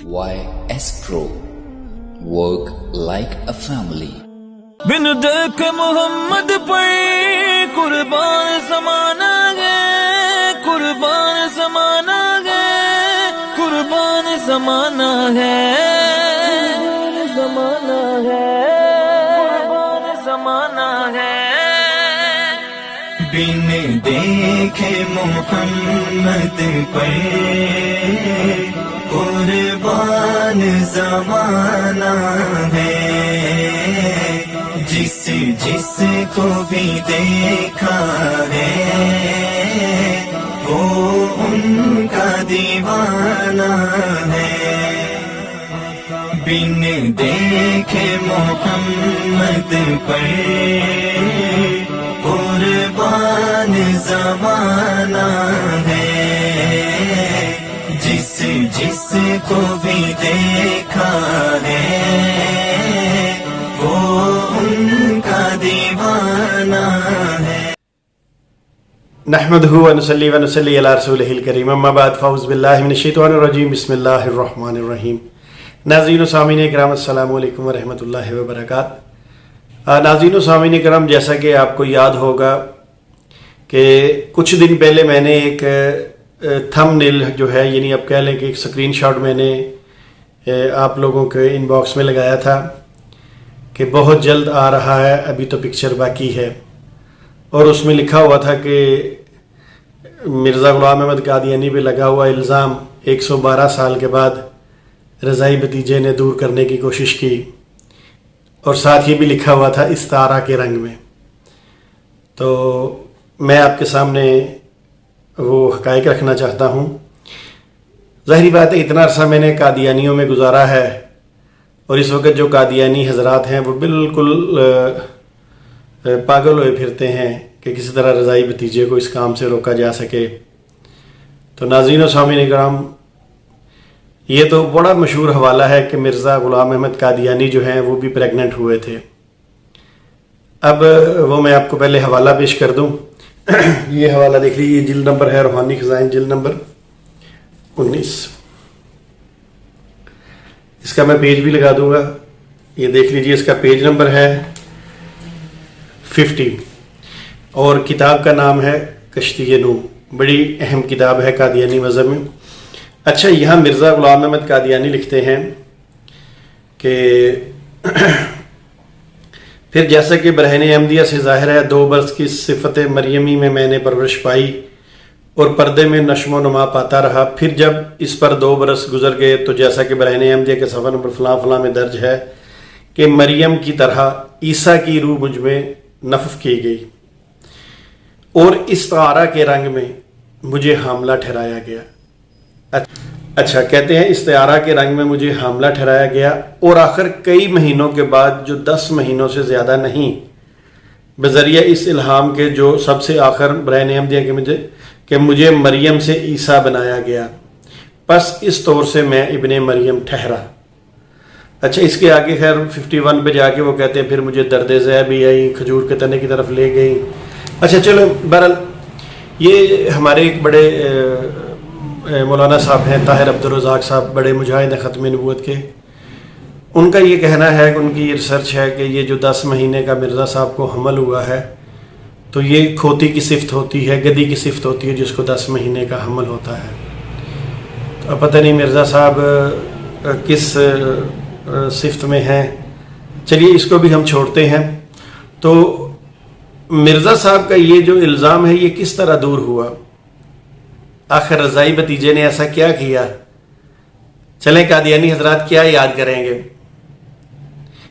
YS Pro. Work like a family. बिन देख मोहम्मद पर कुर्बान ज़माना है, कुर्बान ज़माना है, कुर्बान ज़माना है, ज़माना है, कुर्बान ज़माना है। बिन देखे मोहम्मद पर कुर्बान ज़माना है, जिस जिस को भी देखा है वो उनका दीवाना है। बिन देखे मोहम्मद पर कुर्बान ज़माना है, जिस जिस को भी देखा है वो उनका दीवाना है। नहमदुहु व नुसल्ली व नुसल्ली अला रसूलिहिल करीम, अम्मा बाद, फ़अऊज़ु बिल्लाहि मिनश्शैतानिर रजीम, बिस्मिल्लाहिर रहमानिर रहीम। नाज़रीन व सामीन किराम, अस्सलामु अलैकुम व रहमतुल्लाहि व बरकातुहू। नाज़रीन व सामीन किराम, जैसा कि आपको याद होगा कि कुछ दिन पहले मैंने एक थंबनेल जो है, यानी आप कह लें कि एक स्क्रीन शॉट मैंने आप लोगों के इनबॉक्स में लगाया था कि बहुत जल्द आ रहा है, अभी तो पिक्चर बाकी है। और उसमें लिखा हुआ था कि मिर्ज़ा ग़ुलाम अहमद कादियानी पे लगा हुआ इल्ज़ाम 112 साल के बाद रज़ाई भतीजे ने दूर करने की कोशिश की, और साथ ही भी लिखा हुआ था इस्तारा के रंग में। तो मैं आपके सामने वो हक़ाइक़ रखना चाहता हूँ। ज़ाहिरी बात है, इतना अरसा मैंने कादियानियों में गुजारा है, और इस वक्त जो कादियानी हजरात हैं वो बिल्कुल पागल हुए फिरते हैं कि किसी तरह रज़ाई भतीजे को इस काम से रोका जा सके। तो नाज़रीन व सामीन इकराम, ये तो बड़ा मशहूर हवाला है कि मिर्ज़ा ग़ुलाम अहमद कादियानी जो हैं वो भी प्रेग्नेंट हुए थे। अब वो मैं आपको पहले हवाला पेश कर दूं। ये हवाला देख लीजिए, जिल्द नंबर है रूहानी ख़ज़ाइन, जिल्द नंबर 19। इसका मैं पेज भी लगा दूंगा, ये देख लीजिए। इसका पेज नंबर है 50 और किताब का नाम है कश्ती नूह। बड़ी अहम किताब है कादियानी मज़हब में। अच्छा, यहाँ मिर्ज़ा ग़ुलाम अहमद कादियानी लिखते हैं कि फिर जैसा कि बरहन अहमदिया से ज़ाहिर है, 2 बरस की सिफ़त मरियमी में मैंने परवरिश पाई और पर्दे में नश्मो नुमा पाता रहा। फिर जब इस पर 2 बरस गुजर गए तो जैसा कि बरहन अहमदिया के सफ़र नंबर फलां फलां में दर्ज है कि मरियम की तरह ईसा की रूह मुझ में नफ़्ख़ की गई और इस्तारा के रंग में मुझे हामला ठहराया गया। अच्छा, कहते हैं इस्तारा के रंग में मुझे हामला ठहराया गया, और आखिर कई महीनों के बाद, जो 10 महीनों से ज़्यादा नहीं, बज़रिया इस इल्हाम के जो सबसे आखिर बरहन अहमदिया कि मुझे मरियम से ईसा बनाया गया, बस इस तौर से मैं इब्ने मरियम ठहरा। अच्छा, इसके आगे खैर 51 पे जाके वो कहते हैं फिर मुझे दर्द ज़ह भी आई, खजूर के तने की तरफ ले गई। अच्छा चलो, बहरहाल ये हमारे एक बड़े मौलाना साहब हैं, ताहिर अब्दुल रज़ाक साहब, बड़े मुजाहिद ख़त्म नबूवत के। उनका ये कहना है कि उनकी रिसर्च है कि ये जो 10 महीने का मिर्ज़ा साहब को हमल हुआ है, तो ये खोती की सिफ़त होती है, गदी की सिफ़त होती है जिसको 10 महीने का हमल होता है। तो अब पता नहीं मिर्ज़ा साहब किस सिफ़त में हैं। चलिए, इसको भी हम छोड़ते हैं। तो मिर्ज़ा साहब का ये जो इल्ज़ाम है, ये किस तरह दूर हुआ? आखिर रज़ाई भतीजे ने ऐसा क्या किया? चलें, कादियानी हजरात क्या याद करेंगे।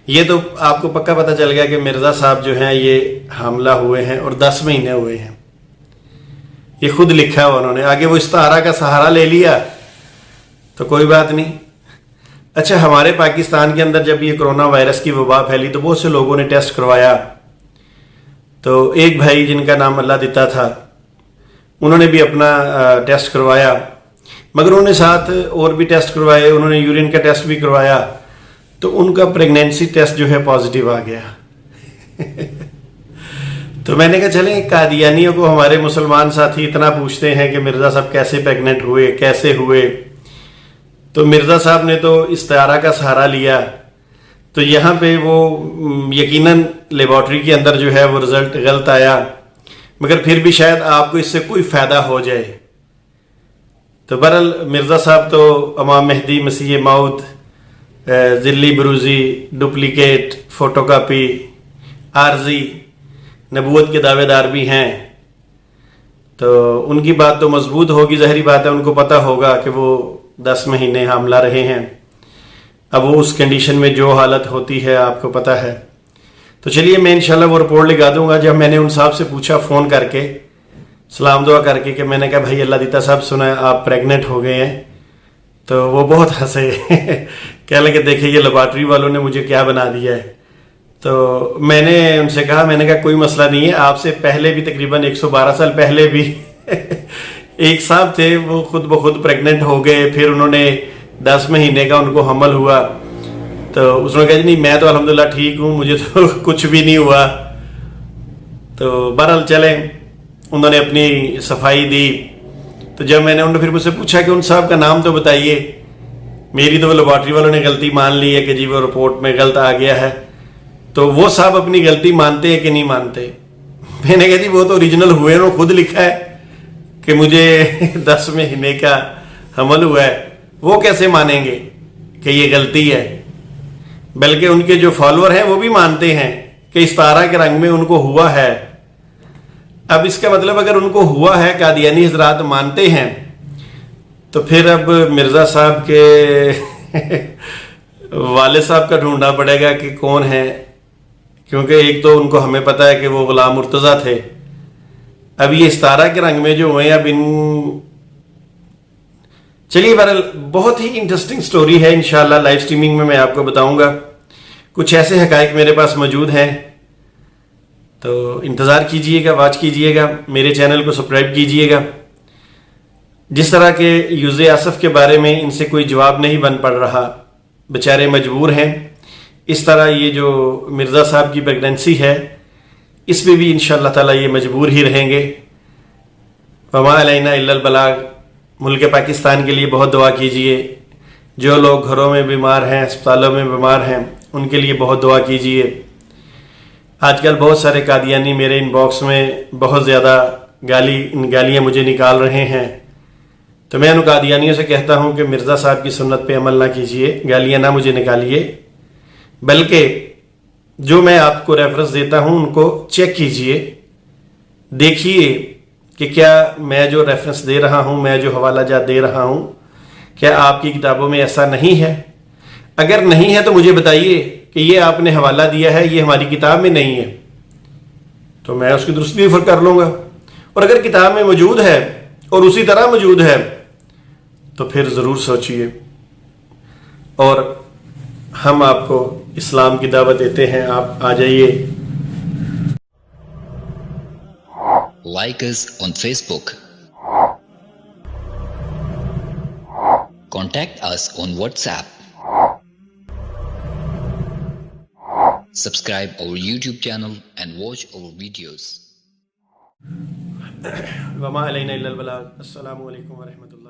ये तो आपको पक्का पता चल गया कि मिर्ज़ा साहब जो हैं ये हमला हुए हैं और 10 महीने हुए हैं। ये खुद लिखा है उन्होंने। आगे वो इस्तारा का सहारा ले लिया तो कोई बात नहीं। अच्छा, हमारे पाकिस्तान के अंदर जब ये कोरोना वायरस की वबा फैली तो बहुत से लोगों ने टेस्ट करवाया। तो एक भाई जिनका नाम अल्लाह दिता था, उन्होंने भी अपना टेस्ट करवाया, मगर उन्होंने साथ और भी टेस्ट करवाए। उन्होंने यूरिन का टेस्ट भी करवाया, तो उनका प्रेगनेंसी टेस्ट जो है पॉजिटिव आ गया। तो मैंने कहा चलें, कादियानियों को हमारे मुसलमान साथी इतना पूछते हैं कि मिर्ज़ा साहब कैसे प्रेग्नेंट हुए, कैसे हुए, تو مرزا صاحب نے تو استعارہ کا سہارا لیا، تو یہاں پہ وہ یقیناً لیبارٹری کے اندر جو ہے وہ رزلٹ غلط آیا، مگر پھر بھی شاید آپ کو اس سے کوئی فائدہ ہو جائے۔ تو بہرحال مرزا صاحب تو امام مہدی مسیح موعود، ذلی بروزی، ڈپلیکیٹ، فوٹو کاپی، عارضی، نبوت کے دعوے دار بھی ہیں، تو ان کی بات تو مضبوط ہوگی، ظاہری بات ہے، ان کو پتہ ہوگا کہ وہ 10 مہینے حاملہ رہے ہیں۔ اب وہ اس کنڈیشن میں جو حالت ہوتی ہے آپ کو پتہ ہے۔ تو چلیے میں انشاءاللہ وہ رپورٹ لگا دوں گا۔ جب میں نے ان صاحب سے پوچھا فون کر کے، سلام دعا کر کے، کہ میں نے کہا بھائی اللہ دیتا صاحب سنا ہے آپ پریگننٹ ہو گئے ہیں، تو وہ بہت ہنسے کہنے لگے دیکھیں یہ لیبارٹری والوں نے مجھے کیا بنا دیا ہے۔ تو میں نے ان سے کہا، میں نے کہا کوئی مسئلہ نہیں ہے، آپ سے پہلے بھی تقریباً 112 سال پہلے بھی ایک صاحب تھے، وہ خود بخود پریگننٹ ہو گئے، پھر انہوں نے 10 مہینے کا ان کو حمل ہوا، تو اس نے کہا جی نہیں میں تو الحمدللہ ٹھیک ہوں، مجھے تو کچھ بھی نہیں ہوا۔ تو بہرحال چلیں، انہوں نے اپنی صفائی دی۔ تو جب میں نے انہوں نے پھر مجھ سے پوچھا کہ ان صاحب کا نام تو بتائیے، میری تو وہ لیبارٹری والوں نے غلطی مان لی ہے کہ جی وہ رپورٹ میں غلط آ گیا ہے، تو وہ صاحب اپنی غلطی مانتے ہیں کہ نہیں مانتے؟ میں نے کہا جی وہ تو اوریجنل ہوئے، انہوں نے خود لکھا ہے کہ مجھے 10 مہینے کا حمل ہوا ہے، وہ کیسے مانیں گے کہ یہ غلطی ہے؟ بلکہ ان کے جو فالوور ہیں وہ بھی مانتے ہیں کہ استعارہ کے رنگ میں ان کو ہوا ہے۔ اب اس کا مطلب اگر ان کو ہوا ہے، قادیانی حضرات مانتے ہیں، تو پھر اب مرزا صاحب کے والد صاحب کا ڈھونڈنا پڑے گا کہ کون ہے، کیونکہ ایک تو ان کو ہمیں پتہ ہے کہ وہ غلام مرتضیٰ تھے، اب یہ استعارہ کے رنگ میں جو ہوئے اب ان چلیے بہرحال بہت ہی انٹرسٹنگ سٹوری ہے، انشاءاللہ لائیو سٹریمنگ میں میں آپ کو بتاؤں گا۔ کچھ ایسے حقائق میرے پاس موجود ہیں، تو انتظار کیجئے گا، واچ کیجئے گا، میرے چینل کو سبسکرائب کیجئے گا۔ جس طرح کے یوز آصف کے بارے میں ان سے کوئی جواب نہیں بن پڑ رہا، بیچارے مجبور ہیں، اس طرح یہ جو مرزا صاحب کی پریگننسی ہے اس میں بھی انشاءاللہ تعالی یہ مجبور ہی رہیں گے۔ وما علینا الا البلاغ۔ ملک پاکستان کے لیے بہت دعا کیجئے، جو لوگ گھروں میں بیمار ہیں، اسپتالوں میں بیمار ہیں، ان کے لیے بہت دعا کیجئے۔ آج کل بہت سارے قادیانی میرے ان باکس میں بہت زیادہ گالیاں مجھے نکال رہے ہیں، تو میں ان قادیانیوں سے کہتا ہوں کہ مرزا صاحب کی سنت پہ عمل نہ کیجئے، گالیاں نہ مجھے نکالیے، بلکہ جو میں آپ کو ریفرنس دیتا ہوں ان کو چیک کیجئے، دیکھیے کہ کیا میں جو ریفرنس دے رہا ہوں، میں جو حوالہ جات دے رہا ہوں، کیا آپ کی کتابوں میں ایسا نہیں ہے؟ اگر نہیں ہے تو مجھے بتائیے کہ یہ آپ نے حوالہ دیا ہے، یہ ہماری کتاب میں نہیں ہے، تو میں اس کی درستی بھی کر لوں گا، اور اگر کتاب میں موجود ہے اور اسی طرح موجود ہے تو پھر ضرور سوچئے، اور ہم آپ کو اسلام کی دعوت دیتے ہیں، آپ آ جائیے۔ Like us on Facebook. Contact us on WhatsApp. Subscribe our YouTube channel and watch our videos. وما علینا الا البلاغ۔ السلام علیکم ورحمۃ اللہ۔